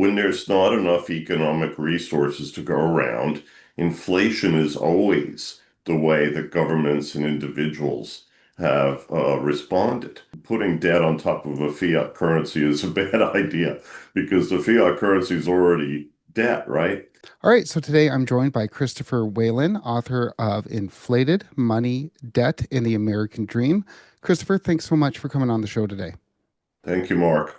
when there's not enough economic resources to go around, inflation is always the way that governments and individuals have responded. Putting debt on top of a fiat currency is a bad idea because the fiat currency is already debt, right? All right, so today I'm joined by Christopher Whalen, author of Inflated: Money, Debt, and the American Dream. Christopher, thanks so much for coming on the show today. Thank you, Mark.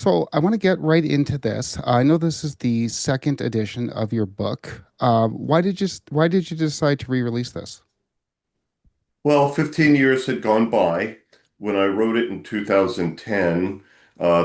So I want to get right into this. I know this is the second edition of your book. Why did you decide to re-release this? Well, 15 years had gone by. When I wrote it in 2010,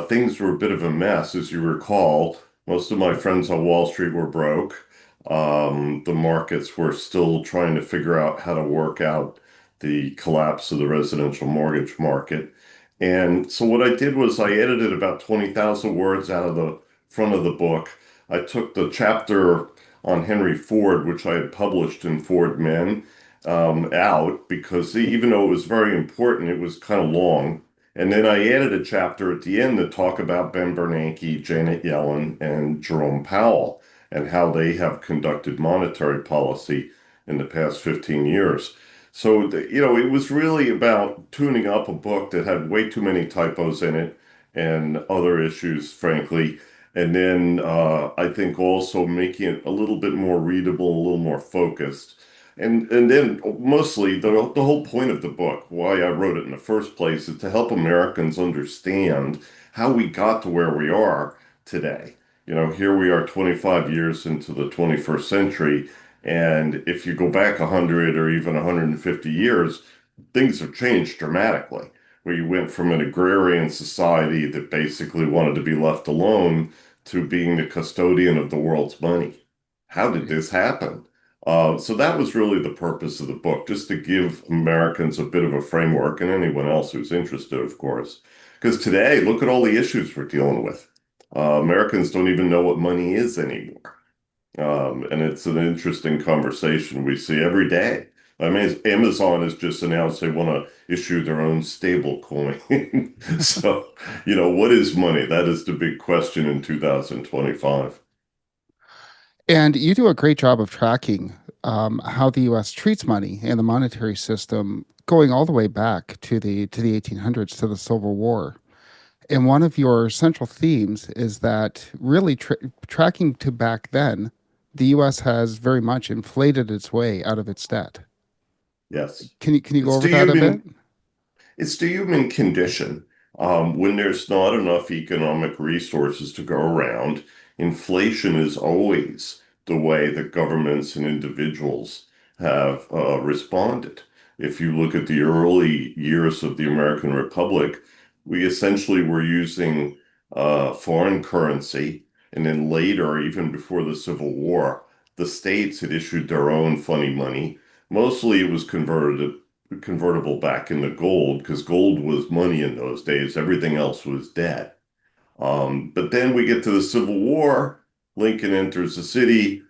things were a bit of a mess, as you recall. Most of my friends on Wall Street were broke. The markets were still trying to figure out how to work out the collapse of the residential mortgage market. And so what I did was I edited about 20,000 words out of the front of the book. I took the chapter on Henry Ford, which I had published in Ford Men, out because even though it was very important, it was kind of long. And then I added a chapter at the end to talk about Ben Bernanke, Janet Yellen, and Jerome Powell and how they have conducted monetary policy in the past 15 years. So, it was really about tuning up a book that had way too many typos in it and other issues, frankly. And then I think also making it a little bit more readable, a little more focused. And then mostly the whole point of the book, why I wrote it in the first place, is to help Americans understand how we got to where we are today. Here we are 25 years into the 21st century, and if you go back 100 or even 150 years, things have changed dramatically. Where you went from an agrarian society that basically wanted to be left alone to being the custodian of the world's money. How did this happen? So that was really the purpose of the book, just to give Americans a bit of a framework and anyone else who's interested, of course. Because today, look at all the issues we're dealing with. Americans don't even know what money is anymore. And it's an interesting conversation we see every day. I mean, Amazon has just announced they want to issue their own stable coin. So, what is money? That is the big question in 2025. And you do a great job of tracking how the U.S. treats money and the monetary system, going all the way back to the 1800s, to the Civil War. And one of your central themes is that really tracking to back then, the U.S. has very much inflated its way out of its debt. Yes. Can you go It's over the that a bit? human It's the human condition. When there's not enough economic resources to go around, inflation is always the way that governments and individuals have responded. If you look at the early years of the American Republic, we essentially were using foreign currency. And then later, even before the Civil War, the states had issued their own funny money. Mostly it was convertible back into gold because gold was money in those days. Everything else was debt. But then we get to the Civil War. Lincoln enters the city.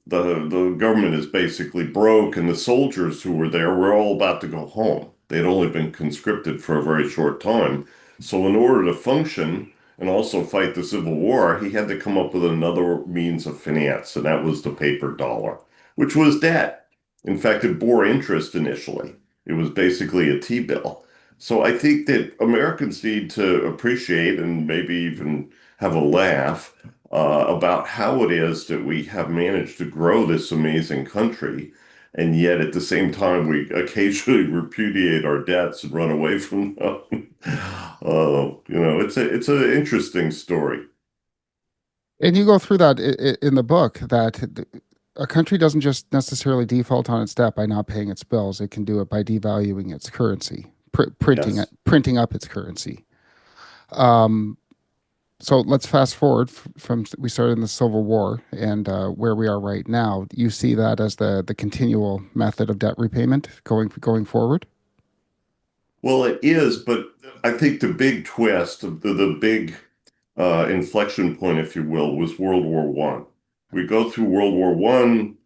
The government is basically broke, and the soldiers who were there were all about to go home. They'd only been conscripted for a very short time. So, in order to function and also fight the Civil War, he had to come up with another means of finance, and that was the paper dollar, which was debt. In fact, it bore interest initially. It was basically a T-bill. So I think that Americans need to appreciate and maybe even have a laugh about how it is that we have managed to grow this amazing country. And yet at the same time, we occasionally repudiate our debts and run away from them. It's an interesting story. And you go through that in the book that a country doesn't just necessarily default on its debt by not paying its bills. It can do it by devaluing its currency, Yes. printing up its currency. Um, so let's fast forward from we started in the Civil War and where we are right now. You see that as the continual method of debt repayment going forward? Well, it is, but I think the big twist, the big inflection point, if you will, was World War One. We go through World War One.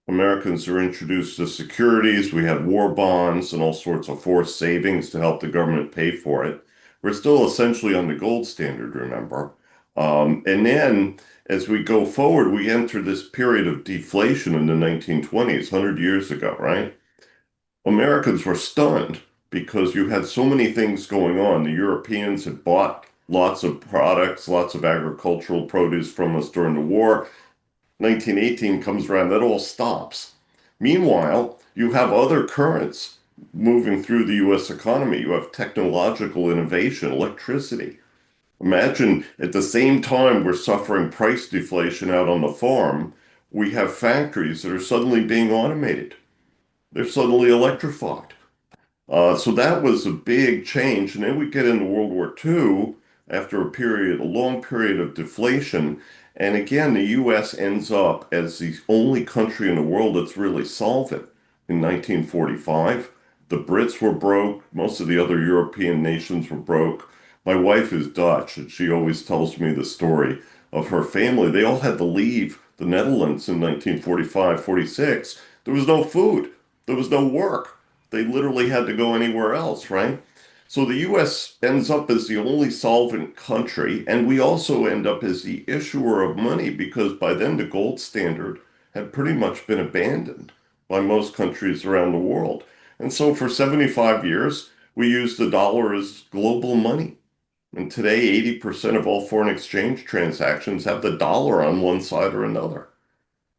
Americans are introduced to securities. We had war bonds and all sorts of forced savings to help the government pay for it. We're still essentially on the gold standard, remember? And then as we go forward, we enter this period of deflation in the 1920s, 100 years ago, right? Americans were stunned because you had so many things going on. The Europeans had bought lots of products, lots of agricultural produce from us during the war. 1918 comes around, that all stops. Meanwhile, you have other currents moving through the US economy. You have technological innovation, electricity. Imagine at the same time we're suffering price deflation out on the farm, we have factories that are suddenly being automated. They're suddenly electrified. So that was a big change. And then we get into World War II after a long period of deflation. And again, the US ends up as the only country in the world that's really solvent. In 1945, the Brits were broke. Most of the other European nations were broke. My wife is Dutch, and she always tells me the story of her family. They all had to leave the Netherlands in 1945, 46. There was no food. There was no work. They literally had to go anywhere else, right? So the US ends up as the only solvent country, and we also end up as the issuer of money because by then the gold standard had pretty much been abandoned by most countries around the world. And so for 75 years, we used the dollar as global money. And today, 80% of all foreign exchange transactions have the dollar on one side or another.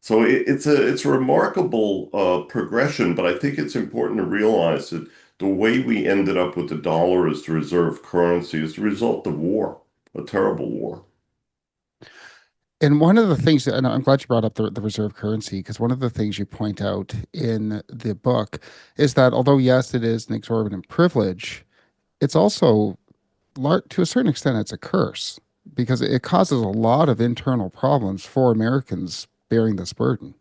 So it's a remarkable progression, but I think it's important to realize that the way we ended up with the dollar as the reserve currency is the result of war, a terrible war. And one of the things, and I'm glad you brought up the reserve currency, because one of the things you point out in the book is that although, yes, it is an exorbitant privilege, it's also, to a certain extent, it's a curse because it causes a lot of internal problems for Americans bearing this burden.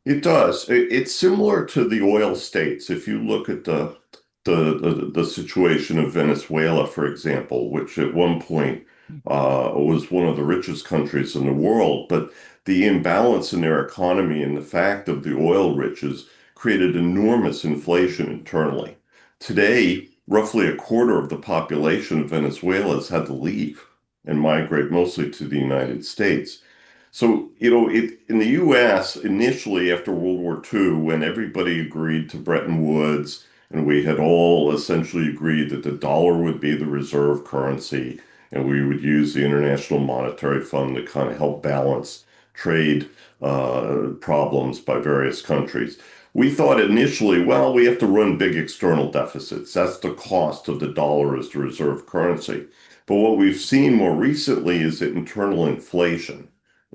It does. It's similar to the oil states. If you look at the situation of Venezuela, for example, which at one point was one of the richest countries in the world, but the imbalance in their economy and the fact of the oil riches created enormous inflation internally. Today, roughly a quarter of the population of Venezuela has had to leave and migrate mostly to the United States. So, in the US, initially after World War II, when everybody agreed to Bretton Woods, and we had all essentially agreed that the dollar would be the reserve currency, and we would use the International Monetary Fund to kind of help balance trade problems by various countries. We thought initially, well, we have to run big external deficits. That's the cost of the dollar as the reserve currency. But what we've seen more recently is that internal inflation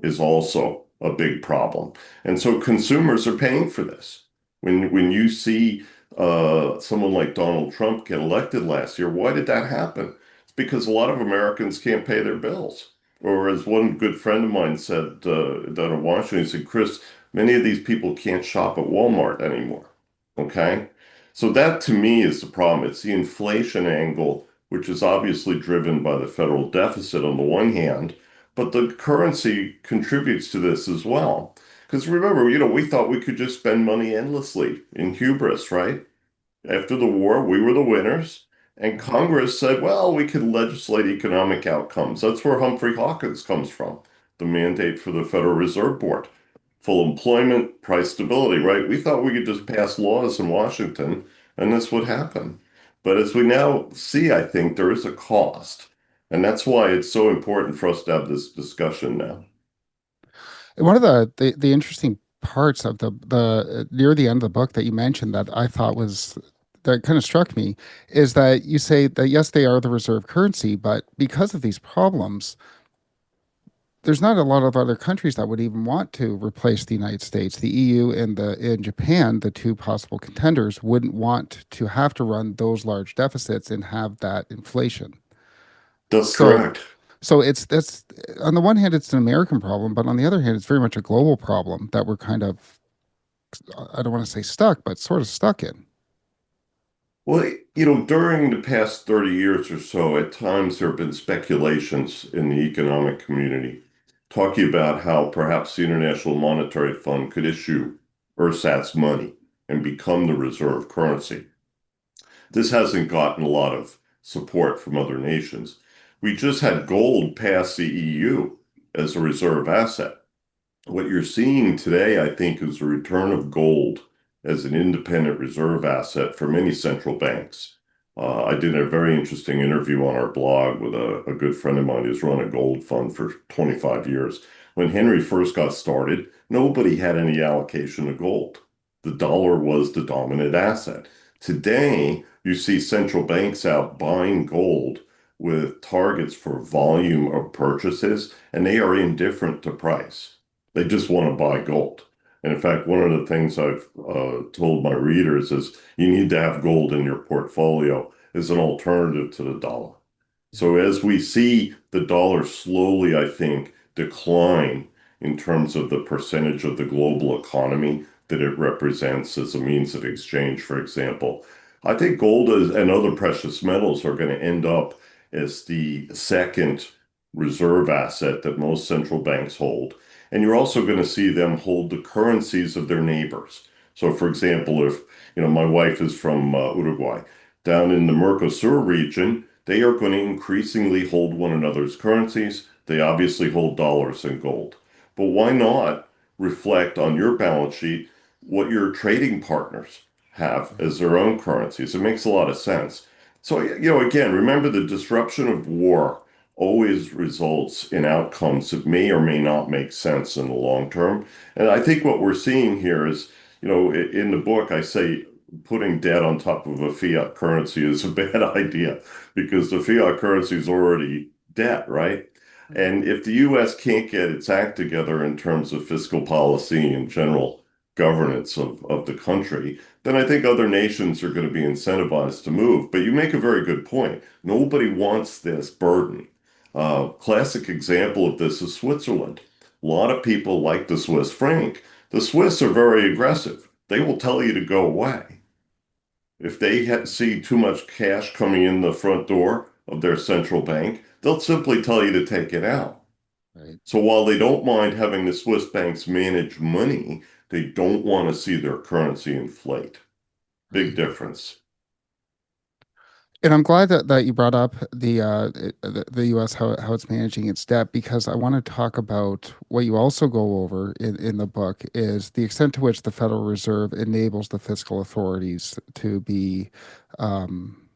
is also a big problem. And so consumers are paying for this. When you see someone like Donald Trump get elected last year, why did that happen? It's because a lot of Americans can't pay their bills. Or as one good friend of mine said down in Washington, he said, Chris, many of these people can't shop at Walmart anymore. Okay? So that to me is the problem. It's the inflation angle, which is obviously driven by the federal deficit on the one hand, but the currency contributes to this as well. Because remember, we thought we could just spend money endlessly in hubris, right? After the war, we were the winners, and Congress said, well, we could legislate economic outcomes. That's where Humphrey Hawkins comes from, the mandate for the Federal Reserve Board. Full employment, price stability, right? We thought we could just pass laws in Washington, and this would happen. But as we now see, I think there is a cost. And that's why it's so important for us to have this discussion now. And one of the interesting parts of the near the end of the book that you mentioned that I thought was that kind of struck me is that you say that yes, they are the reserve currency, but because of these problems, there's not a lot of other countries that would even want to replace the United States. The EU and the in Japan, the two possible contenders, wouldn't want to have to run those large deficits and have that inflation. That's So correct. so it's that's on the one hand it's an American problem, but on the other hand it's very much a global problem that we're kind of I don't want to say stuck, but sort of stuck in. Well, during the past 30 years or so, at times there have been speculations in the economic community talking about how perhaps the International Monetary Fund could issue ersatz money and become the reserve currency. This hasn't gotten a lot of support from other nations. We just had gold pass the EU as a reserve asset. What you're seeing today, I think, is a return of gold as an independent reserve asset for many central banks. I did a very interesting interview on our blog with a good friend of mine who's run a gold fund for 25 years. When Henry first got started, nobody had any allocation to gold. The dollar was the dominant asset. Today, you see central banks out buying gold with targets for volume of purchases, and they are indifferent to price. They just want to buy gold. And in fact, one of the things I've told my readers is you need to have gold in your portfolio as an alternative to the dollar. So as we see the dollar slowly, I think, decline in terms of the percentage of the global economy that it represents as a means of exchange, for example, I think gold and other precious metals are going to end up as the second reserve asset that most central banks hold. And you're also going to see them hold the currencies of their neighbors. So, for example, if, my wife is from Uruguay, down in the Mercosur region, they are going to increasingly hold one another's currencies. They obviously hold dollars and gold. But why not reflect on your balance sheet what your trading partners have as their own currencies? It makes a lot of sense. So, again, remember the disruption of war always results in outcomes that may or may not make sense in the long term. And I think what we're seeing here is, in the book, I say putting debt on top of a fiat currency is a bad idea because the fiat currency is already debt, right? And if the US can't get its act together in terms of fiscal policy and general governance of the country, then I think other nations are going to be incentivized to move. But you make a very good point. Nobody wants this burden. Classic example of this is Switzerland. A lot of people like the Swiss franc. The Swiss are very aggressive. They will tell you to go away. If they see too much cash coming in the front door of their central bank, they'll simply tell you to take it out. Right. So while they don't mind having the Swiss banks manage money, they don't want to see their currency inflate. Big Right. difference. And I'm glad that you brought up the U.S. how it's managing its debt because I want to talk about what you also go over in the book is the extent to which the Federal Reserve enables the fiscal authorities to be, um,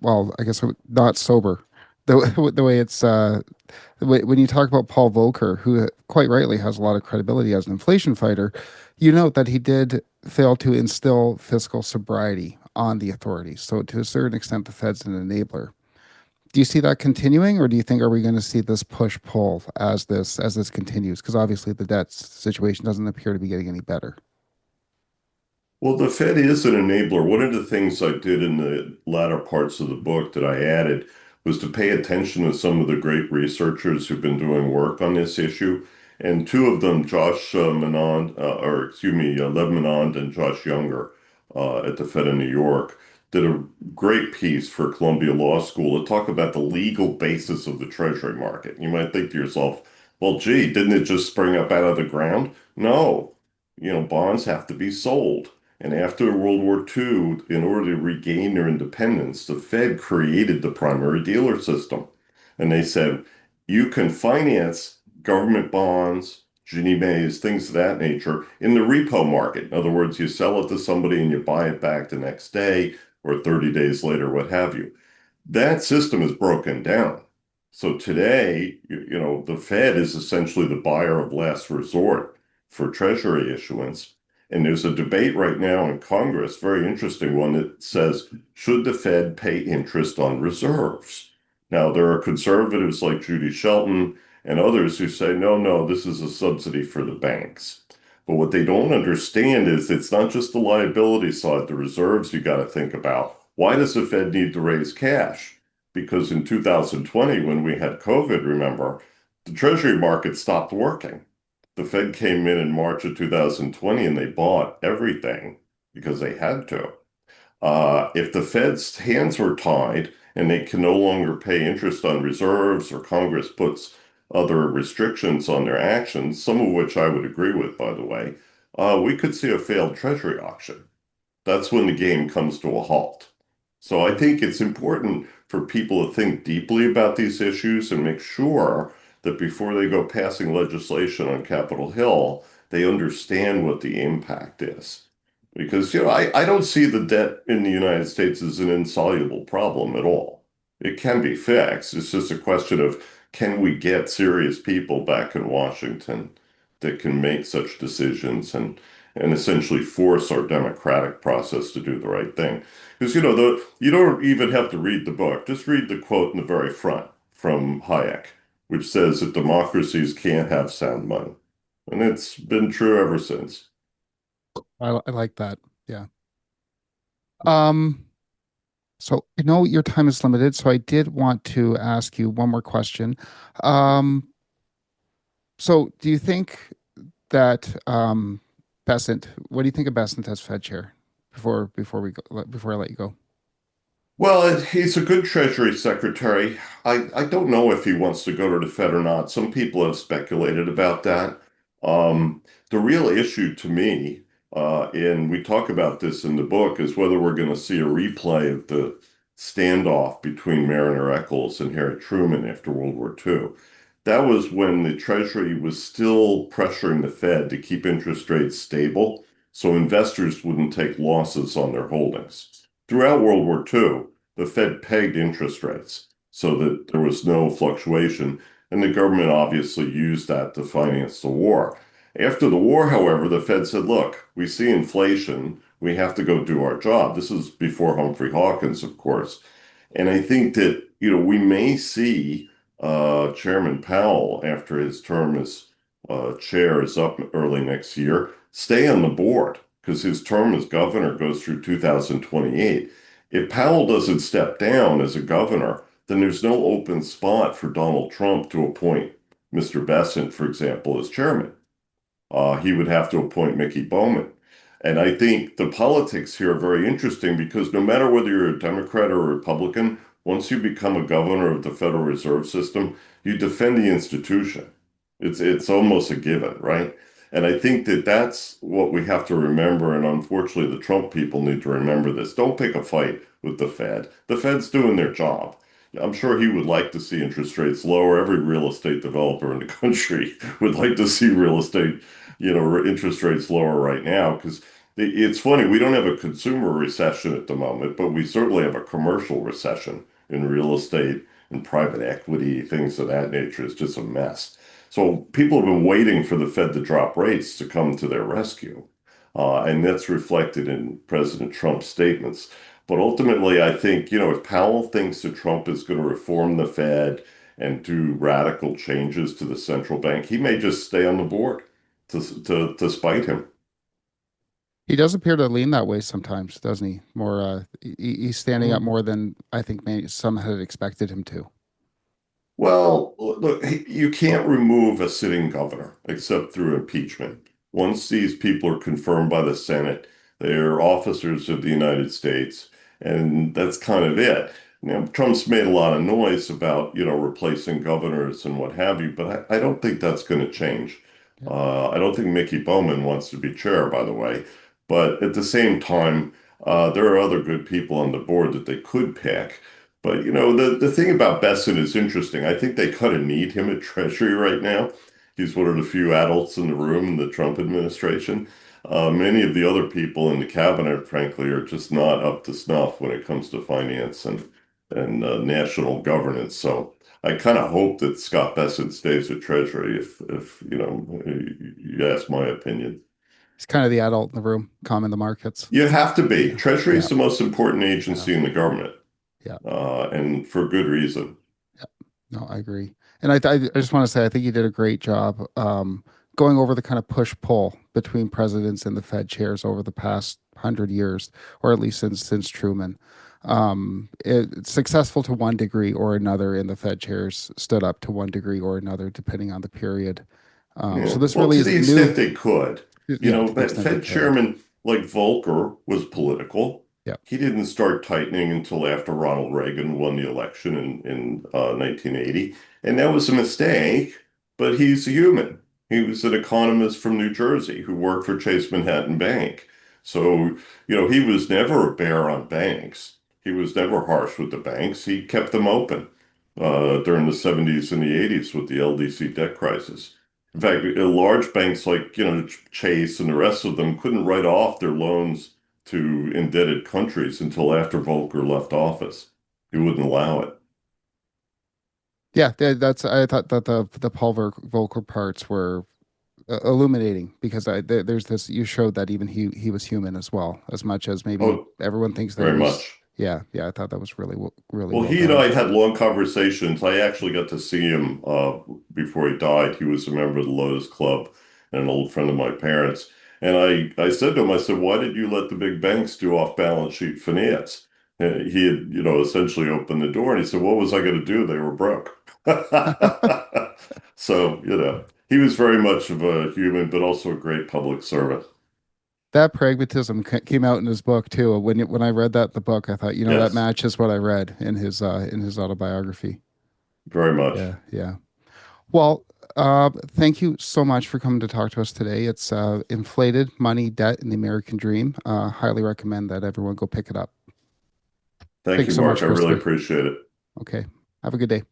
well, I guess not sober. The way it's when you talk about Paul Volcker, who quite rightly has a lot of credibility as an inflation fighter, you note that he did fail to instill fiscal sobriety on the authorities. So to a certain extent, the Fed's an enabler. Do you see that continuing, or do you think are we going to see this push pull as this continues? Because obviously the debt situation doesn't appear to be getting any better. Well, the Fed is an enabler. One of the things I did in the latter parts of the book that I added was to pay attention to some of the great researchers who've been doing work on this issue. And two of them, Josh Menand, or excuse me, Lev Menand and Josh Younger at the Fed in New York, did a great piece for Columbia Law School to talk about the legal basis of the Treasury market. You might think to yourself, well, gee, didn't it just spring up out of the ground? No. Bonds have to be sold. And after World War II, in order to regain their independence, the Fed created the primary dealer system. And they said, you can finance government bonds, Ginnie Maes, things of that nature in the repo market. In other words, you sell it to somebody and you buy it back the next day or 30 days later, what have you. That system is broken down. So today, the Fed is essentially the buyer of last resort for Treasury issuance. And there's a debate right now in Congress, very interesting one, that says, should the Fed pay interest on reserves? Now, there are conservatives like Judy Shelton and others who say, no, no, this is a subsidy for the banks. But what they don't understand is it's not just the liability side, the reserves you got to think about. Why does the Fed need to raise cash? Because in 2020, when we had COVID, remember, the Treasury market stopped working. The Fed came in March of 2020 and they bought everything because they had to. If the Fed's hands were tied and they can no longer pay interest on reserves or Congress puts other restrictions on their actions, some of which I would agree with, by the way, we could see a failed Treasury auction. That's when the game comes to a halt. So I think it's important for people to think deeply about these issues and make sure that before they go passing legislation on Capitol Hill, they understand what the impact is. Because, I don't see the debt in the United States as an insoluble problem at all. It can be fixed. It's just a question of can we get serious people back in Washington that can make such decisions and essentially force our democratic process to do the right thing. Because you don't even have to read the book. Just read the quote in the very front from Hayek, which says that democracies can't have sound money. And it's been true ever since. I like that. Yeah. Um, so I know your time is limited, so I did want to ask you one more question. Um, so do you think that Bessent, what do you think of Bessent as Fed chair before I let you go? Well, he's a good Treasury Secretary. I don't know if he wants to go to the Fed or not. Some people have speculated about that. The real issue to me, and we talk about this in the book, is whether we're going to see a replay of the standoff between Mariner Eccles and Harry Truman after World War II. That was when the Treasury was still pressuring the Fed to keep interest rates stable so investors wouldn't take losses on their holdings. Throughout World War II, the Fed pegged interest rates so that there was no fluctuation, and the government obviously used that to finance the war. After the war, however, the Fed said, look, we see inflation, we have to go do our job. This is before Humphrey Hawkins, of course. And I think that, we may see Chairman Powell, after his term as chair is up early next year, stay on the board because his term as governor goes through 2028. If Powell doesn't step down as a governor, then there's no open spot for Donald Trump to appoint Mr. Bessent, for example, as chairman. He would have to appoint Mickey Bowman. And I think the politics here are very interesting because no matter whether you're a Democrat or a Republican, once you become a governor of the Federal Reserve System, you defend the institution. It's almost a given, right? And I think that that's what we have to remember. And unfortunately, the Trump people need to remember this. Don't pick a fight with the Fed. The Fed's doing their job. I'm sure he would like to see interest rates lower. Every real estate developer in the country would like to see real estate interest rates lower right now because it's funny, we don't have a consumer recession at the moment, but we certainly have a commercial recession in real estate and private equity, things of that nature. It's just a mess. So people have been waiting for the Fed to drop rates to come to their rescue. And that's reflected in President Trump's statements. But ultimately, I think, if Powell thinks that Trump is going to reform the Fed and do radical changes to the central bank, he may just stay on the board to spite him. He does appear to lean that way sometimes, doesn't he? More, he's standing up Mhm. more than I think maybe some had expected him to. Well, look, you can't remove a sitting governor except through impeachment. Once these people are confirmed by the Senate, they're officers of the United States, and that's kind of it. Now, Trump's made a lot of noise about, replacing governors and what have you, but I don't think that's going to change. Yeah. I don't think Mickey Bowman wants to be chair, by the way. But at the same time, there are other good people on the board that they could pick. But the thing about Bessent is interesting. I think they kind of need him at Treasury right now. He's one of the few adults in the room in the Trump administration. Many of the other people in the cabinet, frankly, are just not up to snuff when it comes to finance and national governance. So I kind of hope that Scott Bessent stays at Treasury if you ask my opinion. He's kind of the adult in the room, calming the markets. You have to be. Yeah. Treasury Yeah. is the most important Yeah. agency in the government, Yeah. and for good reason. Yeah. No, I agree. And I just want to say, I think you did a great job going over the kind of push-pull between presidents and the Fed chairs over the past 100 years, or at least since Truman. It's successful to one degree or another, and the Fed chairs stood up to one degree or another, depending on the period. So Yeah. this Well, really to the isn't new. extent they could. Yeah, to the That extent they Fed could. chairman like Volcker was political. Yeah. He didn't start tightening until after Ronald Reagan won the election in 1980. And that was a mistake, but he's a human. He was an economist from New Jersey who worked for Chase Manhattan Bank. So, he was never a bear on banks. He was never harsh with the banks. He kept them open during the 70s and the 80s with the LDC debt crisis. In fact, large banks like, Chase and the rest of them couldn't write off their loans to indebted countries until after Volcker left office. He wouldn't allow it. Yeah, that's I thought that the Paul Volcker parts were illuminating because there's this you showed that even he was human as well, as much as maybe Oh, everyone thinks that very he's. much. Yeah, yeah, I thought that was really Well, well he and done. I had long conversations. I actually got to see him before he died. He was a member of the Lotus Club and an old friend of my parents. And I said to him, I said, why did you let the big banks do off-balance sheet finance? He had, essentially opened the door and he said, what was I going to do? They were broke. So, he was very much of a human, but also a great public servant. That pragmatism came out in his book too. When I read that in the book, I thought, that Yes, matches what I read in his autobiography. very much. Yeah, yeah. Well, thank you so much for coming to talk to us today. It's Inflated Money, Debt, and the American Dream. Highly recommend that everyone go pick it up. Thank Thanks you, so Mark. much, I really Christopher. appreciate it. Okay. Have a good day.